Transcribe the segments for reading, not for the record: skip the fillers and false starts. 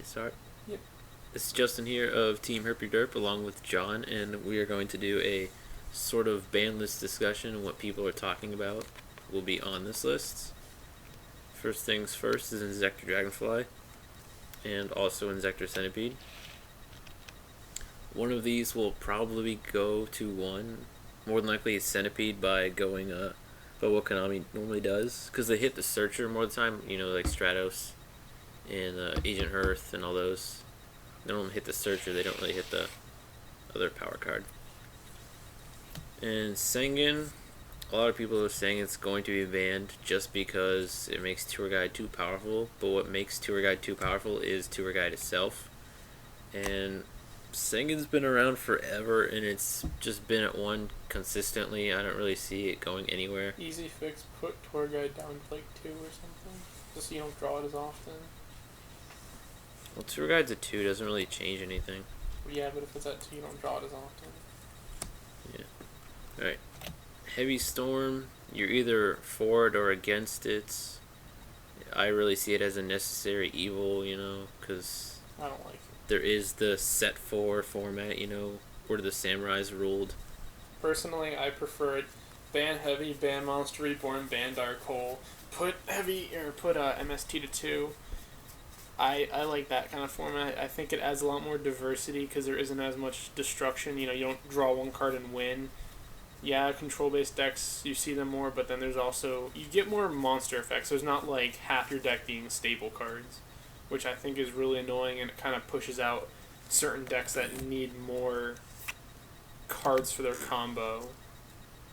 Start. Yep. This is Justin here of Team Herpy Derp along with John, and we are going to do a sort of ban list discussion and what people are talking about will be on this list. First things first is Insector Dragonfly and also Insector Centipede. One of these will probably go to one. More than likely it's Centipede by going by what Konami normally does, because they hit the Searcher more of the time, like Stratos and Agent Hearth and all those. They don't hit the Searcher, they don't really hit the other power card. And Sengen, a lot of people are saying it's going to be banned just because it makes Tour Guide too powerful, but what makes Tour Guide too powerful is Tour Guide itself. And Sengen's been around forever, and it's just been at one consistently. I don't really see it going anywhere. Easy fix, put Tour Guide down to like 2 or something, just so you don't draw it as often. Well, Tour Guide's a 2, doesn't really change anything. Yeah, but if it's at 2, you don't draw it as often. Yeah. Alright. Heavy Storm, you're either for it or against it. I really see it as a necessary evil, because I don't like it. there is the set 4 format, where the samurais ruled. Personally, I prefer it. Ban Heavy, ban Monster Reborn, ban Dark Hole. Put Heavy, or put MST to 2. I like that kind of format. I think it adds a lot more diversity because there isn't as much destruction. You don't draw one card and win. Yeah, control-based decks, you see them more, but then there's also... You get more monster effects. There's not like half your deck being staple cards, which I think is really annoying, and it kind of pushes out certain decks that need more cards for their combo.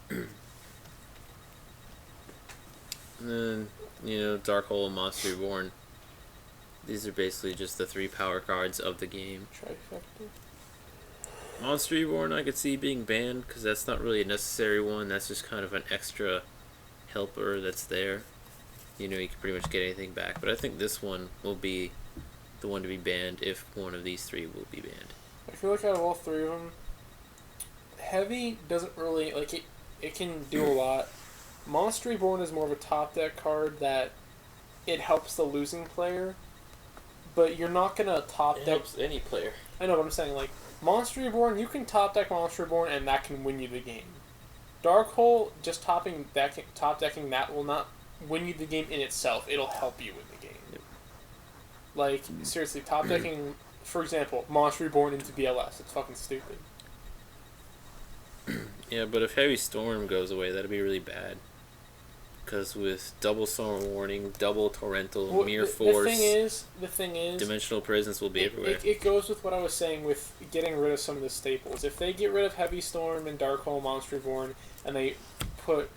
And then, Dark Hole and Monster Reborn. These are basically just the 3 power cards of the game. Trifecta. Monster Reborn I could see being banned because that's not really a necessary one. That's just kind of an extra helper that's there. You can pretty much get anything back. But I think this one will be the one to be banned if one of these 3 will be banned. I feel like out of all 3 of them, Heavy doesn't really... It can do a lot. Monster Reborn is more of a top deck card that it helps the losing player. But you're not going to top deck... It helps any player. I know, but I'm saying, Monster Reborn, you can top deck Monster Reborn, and that can win you the game. Dark Hole, just top decking that will not win you the game in itself. It'll help you win the game. Yep. Seriously, top decking, for example, Monster Reborn into BLS. It's fucking stupid. Yeah, but if Heavy Storm goes away, that'd be really bad. Because with double Storm Warning, double Torrential, Mirror Force... The thing is... Dimensional Presence will be everywhere. It goes with what I was saying with getting rid of some of the staples. If they get rid of Heavy Storm and Dark Hole, Monster Reborn, and they put,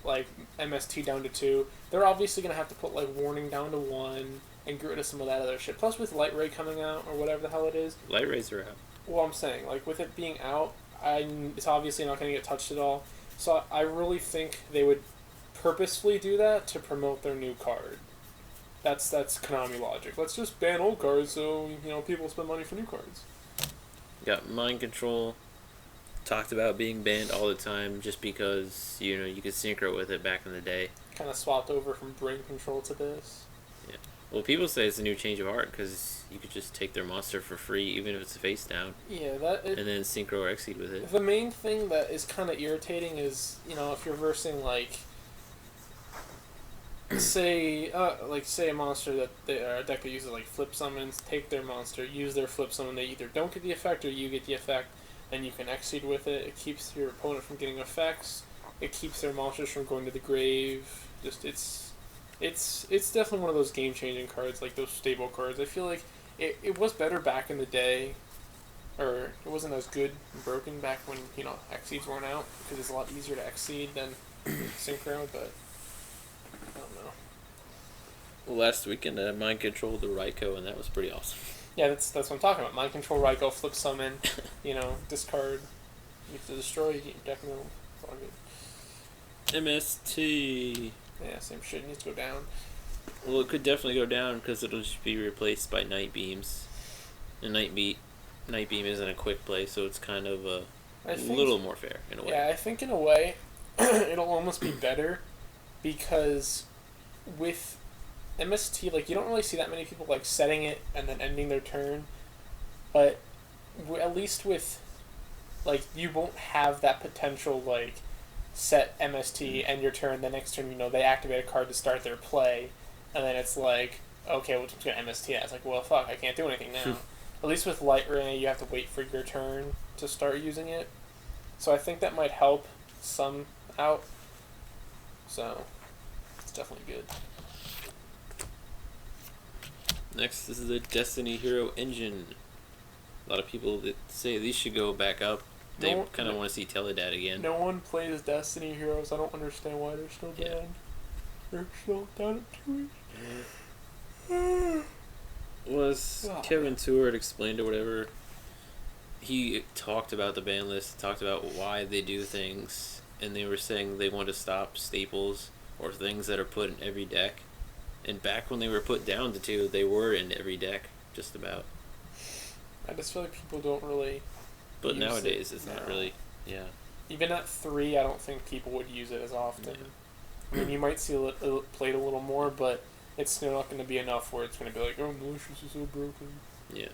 MST down to 2, they're obviously going to have to put, Warning down to 1, and get rid of some of that other shit. Plus, with Light Ray coming out, or whatever the hell it is... Light Rays are out. Well, I'm saying, with it being out, it's obviously not going to get touched at all. So I really think they would purposefully do that to promote their new card. That's Konami logic. Let's just ban old cards so people spend money for new cards. Got Mind Control talked about being banned all the time just because you could synchro with it back in the day. Kind of swapped over from Brain Control to this. Yeah. Well, people say it's a new change of heart because you could just take their monster for free even if it's face down. Yeah, and then synchro or exceed with it. The main thing that is kind of irritating is if you're versing say a monster that a deck that uses flip summons, take their monster, use their flip summon, they either don't get the effect or you get the effect, and you can exceed with it. It keeps your opponent from getting effects. It keeps their monsters from going to the grave. It's definitely one of those game changing cards, like those stable cards. I feel like it was better back in the day, or it wasn't as good and broken back when exceeds weren't out, because it's a lot easier to exceed than synchro, but I don't know. Well, last weekend I Mind Controlled the Raikou, and that was pretty awesome. Yeah, that's what I'm talking about. Mind Control, Raikou, flip summon, discard. You have to destroy, you get your deck middle. It's all good. MST. Yeah, same shit. It needs to go down. Well, it could definitely go down because it'll just be replaced by Night Beams. And Night Beam isn't a quick play, so it's kind of a little more fair in a way. Yeah, I think in a way it'll almost be better because with MST, like, you don't really see that many people, like, setting it and then ending their turn, but at least with, like, you won't have that potential, like, set MST, end your turn, the next turn, they activate a card to start their play, and then it's like, okay, well, I'm just going to MST that. It's like, well, fuck, I can't do anything now. At least with Light Ray, you have to wait for your turn to start using it. So I think that might help some out. So, it's definitely good. Next, this is the Destiny Hero engine. A lot of people that say these should go back up. They kind of want to see Teledad again. No one plays Destiny Heroes. I don't understand why they're still banned. Yeah. They're still down at 2 weeks. Was Kevin Stewart explained or whatever? He talked about the ban list, talked about why they do things, and they were saying they want to stop staples or things that are put in every deck. And back when they were put down to 2, they were in every deck, just about. I just feel like people don't really. But nowadays, it's not really. Yeah. Even at 3, I don't think people would use it as often. Yeah. I mean, you might see it played a little more, but it's still not going to be enough where it's going to be like, oh, Malicious is so broken. Yeah.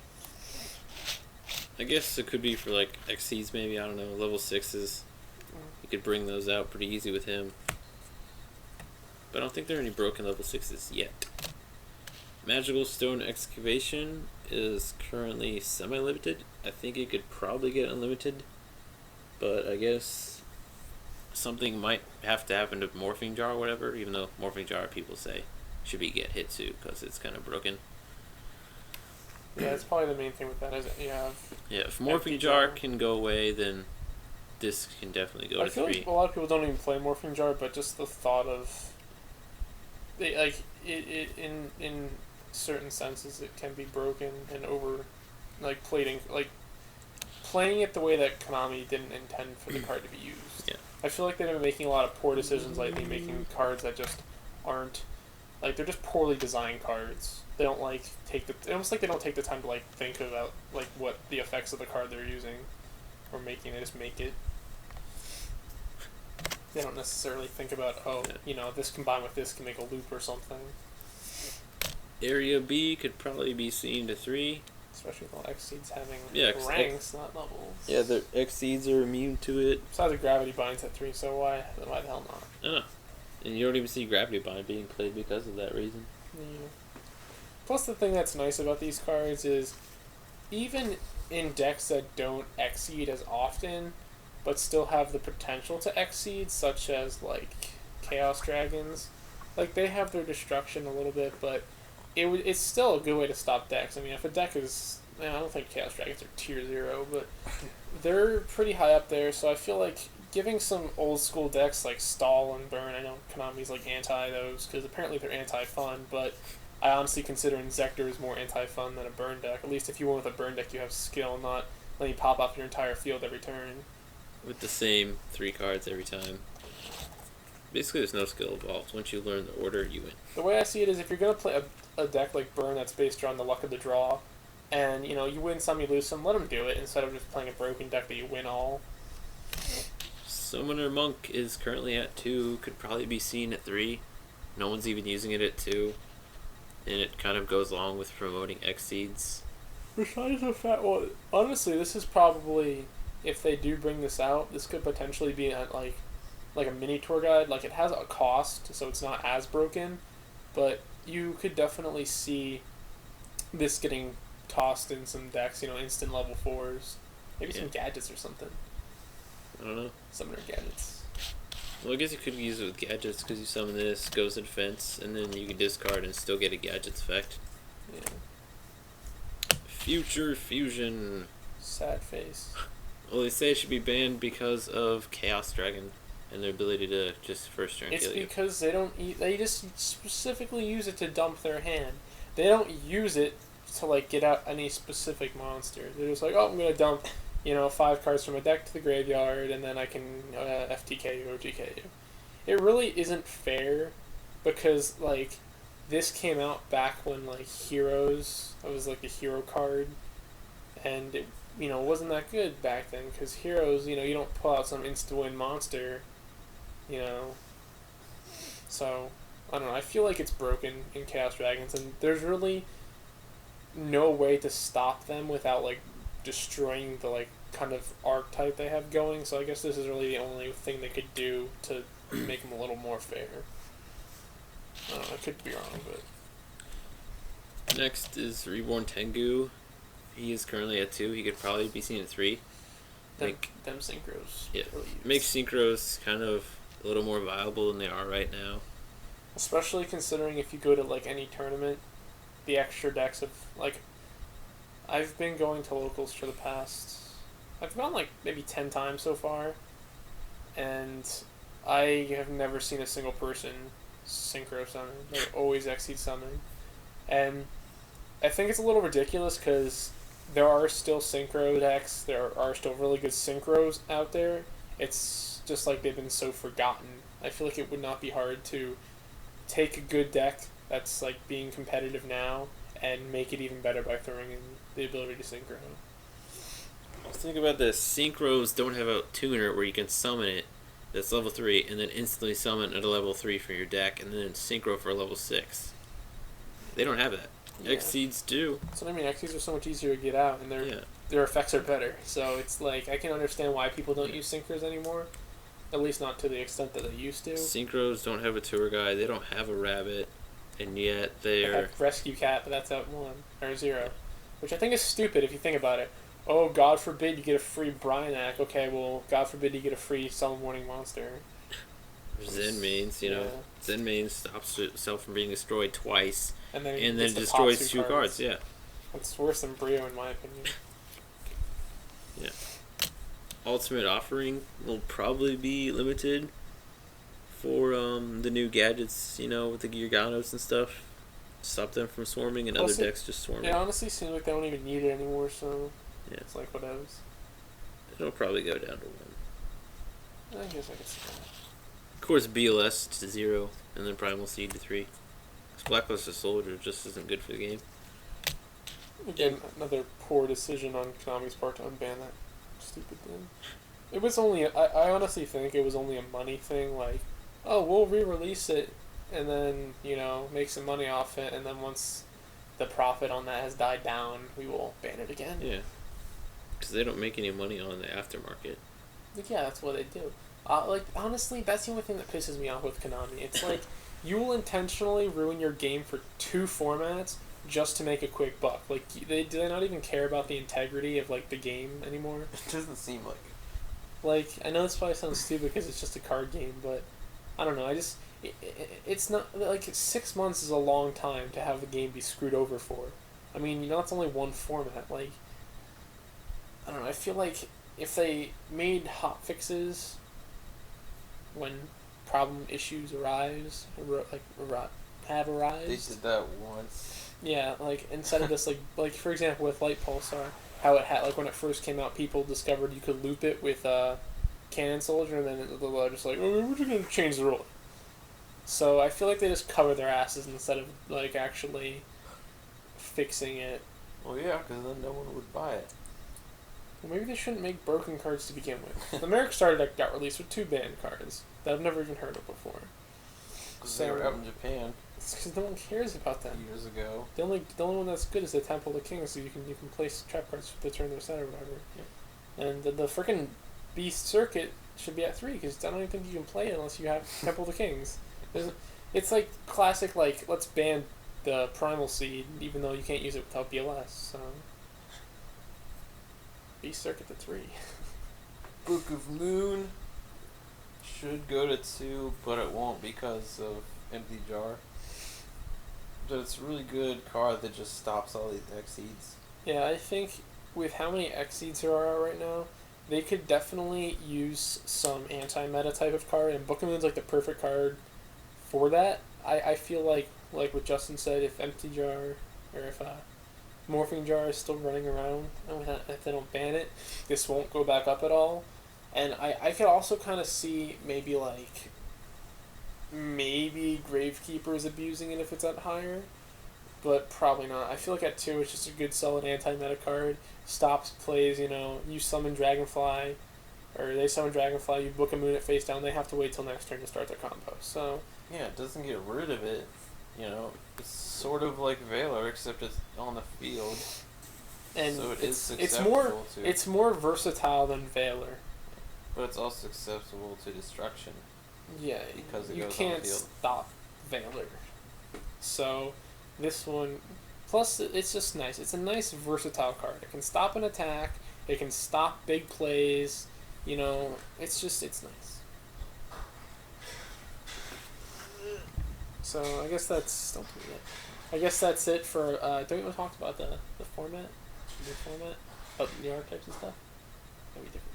I guess it could be for, like, Xyz maybe, I don't know, level 6s. You could bring those out pretty easy with him. But I don't think there are any broken level 6s yet. Magical Stone Excavation is currently semi-limited. I think it could probably get unlimited. But I guess something might have to happen to Morphing Jar or whatever, even though Morphing Jar, people say, should be get Hitsu because it's kind of broken. Yeah, that's probably the main thing with that is you have. Yeah, if Morphing Jar can go away, then this can definitely go to 3. I feel like a lot of people don't even play Morphing Jar, but just the thought of it in certain senses it can be broken and over, like playing it the way that Konami didn't intend for the card to be used. Yeah. I feel like they've been making a lot of poor decisions lately, making cards that just aren't, like, they're just poorly designed cards. They don't almost like they don't take the time to like think about like what the effects of the card they're using or making. They just make it. They don't necessarily think about, this combined with this can make a loop or something. Area B could probably be seen to 3. Especially with all Xyz having ranks, not levels. Yeah, the Xyz are immune to it. Besides, the Gravity Bind's at 3, so why the hell not? I know. And you don't even see Gravity Bind being played because of that reason. Yeah. Plus, the thing that's nice about these cards is, even in decks that don't Xyz as often, but still have the potential to Xyz, such as, like, Chaos Dragons, like, they have their destruction a little bit, but it's still a good way to stop decks. I mean, if a deck is... I don't think Chaos Dragons are tier 0, but they're pretty high up there, so I feel like giving some old school decks like Stall and Burn, I know Konami's like anti those, because apparently they're anti-fun, but I honestly consider Inzektor is more anti-fun than a Burn deck. At least if you went with a Burn deck, you have skill, not letting you pop off your entire field every turn. With the same 3 cards every time. Basically, there's no skill involved. Once you learn the order, you win. The way I see it is, if you're going to play a deck like Burn that's based around the luck of the draw, and, you win some, you lose some, let them do it, instead of just playing a broken deck that you win all. Summoner Monk is currently at 2, could probably be seen at 3. No one's even using it at 2. And it kind of goes along with promoting Xyz. Besides the fact, well, honestly, this is probably, if they do bring this out, this could potentially be at, like a mini tour guide. Like, it has a cost, so it's not as broken, but you could definitely see this getting tossed in some decks, instant level 4s. Maybe some gadgets or something. I don't know. Summoner gadgets. Well, I guess you could use it with gadgets, because you summon this, goes to defense, and then you can discard and still get a gadget's effect. Yeah. Future Fusion. Sad face. Well, they say it should be banned because of Chaos Dragon and their ability to just first turn kill you. It's because they just specifically use it to dump their hand. They don't use it to, like, get out any specific monster. They're just like, oh, I'm going to dump, 5 cards from a deck to the graveyard, and then I can FTK you or GK you. It really isn't fair, because, like, this came out back when, like, Heroes, it was, like, a hero card, and it, wasn't that good back then, because Heroes, you don't pull out some insta-win monster, so I don't know. I feel like it's broken in Chaos Dragons, and there's really no way to stop them without like destroying the like kind of archetype they have going. So I guess this is really the only thing they could do to make them a little more fair. I don't know. I could be wrong, but Next is Reborn Tengu. He is currently at 2. He could probably be seen at 3. them synchros. Yeah, Really makes synchros kind of a little more viable than they are right now. especially considering if you go to like any tournament, the extra decks of like. I've been going to locals for the past. I've gone like maybe 10 times so far, and I have never seen a single person synchro summon. They always exceed summon, and I think it's a little ridiculous because there are still synchro decks. There are still really good synchros out there. It's just like they've been so forgotten. I feel like it would not be hard to take a good deck that's like being competitive now and make it even better by throwing in the ability to synchro. Think about this. Synchros don't have a tuner where you can summon it that's level 3 and then instantly summon at a level 3 for your deck and then synchro for a level 6. They don't have that. Yeah. Exceeds do. So I mean, Xyz are so much easier to get out, and their effects are better. So it's like I can understand why people don't use synchros anymore, at least not to the extent that they used to. Synchros don't have a tour guide. They don't have a rabbit, and yet They they're have Rescue Cat, but that's out 1 or 0, which I think is stupid if you think about it. Oh, God forbid you get a free Bryanak. Okay, well, God forbid you get a free Summon Warning Monster. Zen mains. You know, Zen mains stops itself from being destroyed twice, and then destroys 2 cards. Yeah, that's worse than Brio in my opinion. Yeah. Ultimate Offering will probably be limited for the new gadgets, you know, with the Gearganos and stuff. Stop them from swarming and other decks just swarming. It honestly seems like they don't even need it anymore, so yeah, it's like whatever. It'll probably go down to 1. I guess I can see that. Of course, BLS to 0, and then Primal Seed to 3. Because Blacklisted Soldier just isn't good for the game. Again, another poor decision on Konami's part to unban that stupid thing. It was only, I honestly think it was only a money thing, like, oh, we'll re-release it, and then, you know, make some money off it, and then once the profit on that has died down, we will ban it again. Yeah. Because they don't make any money on the aftermarket. Yeah, that's what they do. Like, honestly, that's the only thing that pisses me off with Konami. It's like, you will intentionally ruin your game for 2 formats just to make a quick buck. Like, do they not even care about the integrity of, like, the game anymore? It doesn't seem like it. Like, I know this probably sounds stupid because it's just a card game, but I don't know. It's not, like, 6 months is a long time to have the game be screwed over for. I mean, you know, it's only one format. Like, I don't know. I feel like if they made hot fixes when problem issues arise, have arised. They did that once. Yeah, like instead of just like for example with Light Pulsar, how it had like when it first came out, people discovered you could loop it with Cannon Soldier, and then they're just like, oh, we're just gonna change the rule. So I feel like they just cover their asses instead of like actually fixing it. Well, yeah, because then no one would buy it. Well, maybe they shouldn't make broken cards to begin with. The Merrick Starter deck got released with 2 banned cards that I've never even heard of before. Because they were out in Japan It's because no one cares about them. years ago. The only one that's good is the Temple of the King, so you can place trap cards to turn their side or whatever. Yeah. And the freaking Beast Circuit should be at 3 because I don't even think you can play it unless you have Temple of the Kings. It's like classic, like let's ban the Primal Seed even though you can't use it without BLS. So Beast Circuit to 3. Book of Moon should go to 2, but it won't because of Empty Jar. But it's a really good card that just stops all these Exceeds. Yeah, I think with how many Exceeds there are right now, they could definitely use some anti-meta type of card, and Book of Moon's like the perfect card for that. I feel like what Justin said, if Empty Jar, or if Morphing Jar is still running around, and if they don't ban it, this won't go back up at all. And I could also kind of see maybe Gravekeeper is abusing it if it's at higher, but probably not. I feel like at 2 it's just a good solid anti-meta card. Stops plays, you know, you summon Dragonfly, or they summon Dragonfly, you Book a Moon at face down, they have to wait till next turn to start their combo. So yeah, it doesn't get rid of it. You know, it's sort of like Valor, except it's on the field. And So it is it's more susceptible to. it's more versatile than Valor. But it's also susceptible to destruction. Yeah, Because it you goes on can't the field. stop Valor. So this one, plus it's just nice. It's a nice versatile card. It can stop an attack. It can stop big plays. You know, it's nice. So I guess that's don't do it. I guess that's it for. Don't we want to talk about the format, the format, oh, the archetypes and stuff? Maybe different.